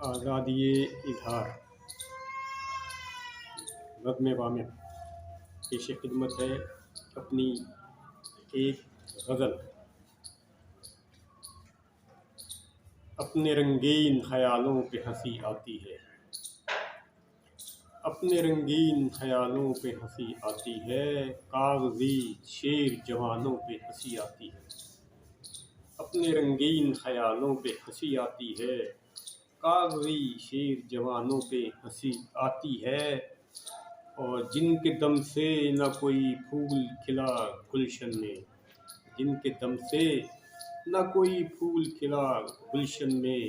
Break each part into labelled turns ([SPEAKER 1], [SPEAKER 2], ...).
[SPEAKER 1] آزادی اظہار نظم وامق پیش خدمت ہے اپنی ایک غزل۔ اپنے رنگین خیالوں پہ ہنسی آتی ہے، اپنے رنگین خیالوں پہ ہنسی آتی ہے، کاغذی شیر جوانوں پہ ہنسی آتی ہے۔ اپنے رنگین خیالوں پہ ہنسی آتی ہے، کاغذی شیر جوانوں پہ ہنسی آتی ہے، اور جن کے دم سے نہ کوئی پھول کھلا گلشن میں، جن کے دم سے نہ کوئی پھول کھلا گلشن میں،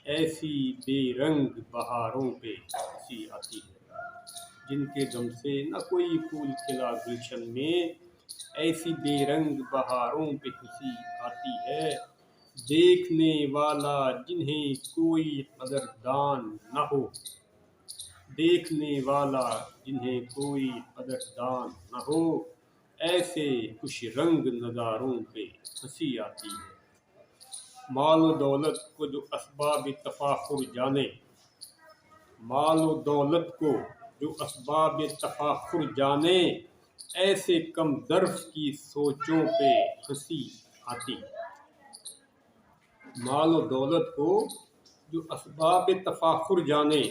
[SPEAKER 1] ایسی بے رنگ بہاروں پہ ہنسی آتی ہے۔ جن کے دم سے نہ کوئی پھول کھلا گلشن میں، ایسی بے رنگ بہاروں پہ ہنسی آتی ہے۔ دیکھنے والا جنہیں کوئی قدردان نہ ہو، دیکھنے والا جنہیں کوئی قدردان نہ ہو، ایسے خوش رنگ نظاروں پہ ہنسی آتی ہے۔ مال و دولت کو جو اسباب تفاخر جانے، مال و دولت کو جو اسباب تفاخر جانے، ایسے کم ظرف کی سوچوں پہ ہنسی آتی ہے۔ مال و دولت کو جو اسباب تفاخر جانے،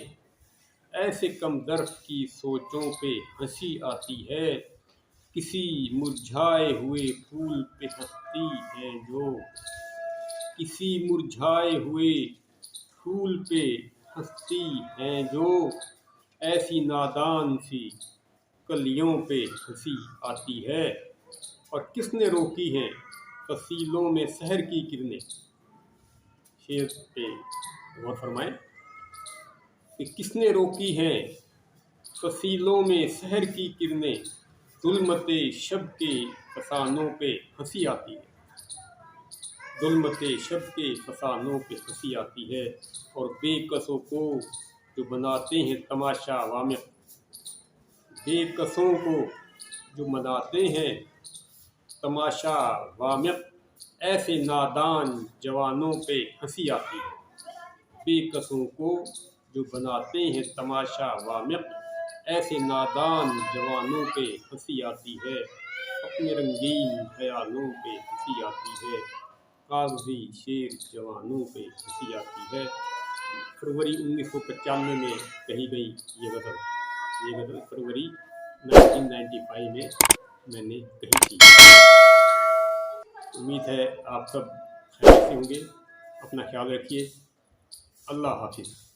[SPEAKER 1] ایسے کم ظرف کی سوچوں پہ ہنسی آتی ہے۔ کسی مرجھائے ہوئے پھول پہ ہنستی ہے جو، کسی مرجھائے ہوئے پھول پہ ہنستی ہے جو، ایسی نادان سی کلیوں پہ ہنسی آتی ہے۔ اور کس نے روکی ہیں فصیلوں میں سحر کی کرنیں، شعر پہ غور فرمائیں کہ کس نے روکی ہیں فصیلوں میں سحر کی کرنیں، ظلمت شب کے فسانوں پہ ہنسی آتی ہے، ظلمت شب کے فسانوں پہ ہنسی آتی ہے۔ اور بے کسوں کو جو بناتے ہیں تماشا وامق، بے کسوں کو جو مناتے ہیں تماشا وامق، ایسے نادان جوانوں پہ ہنسی آتی ہے۔ بے کسوں کو جو بناتے ہیں تماشا وامق، ایسے نادان جوانوں پہ ہنسی آتی ہے۔ اپنے رنگین خیالوں پہ ہنسی آتی ہے، کاغذی شیر جوانوں پہ ہنسی آتی ہے۔ فروری 1995 میں کہی گئی یہ غزل فروری 1995 میں میں نے کہی تھی۔ امید ہے آپ سب خیریت سے ہوں گے۔ اپنا خیال رکھیے۔ اللہ حافظ۔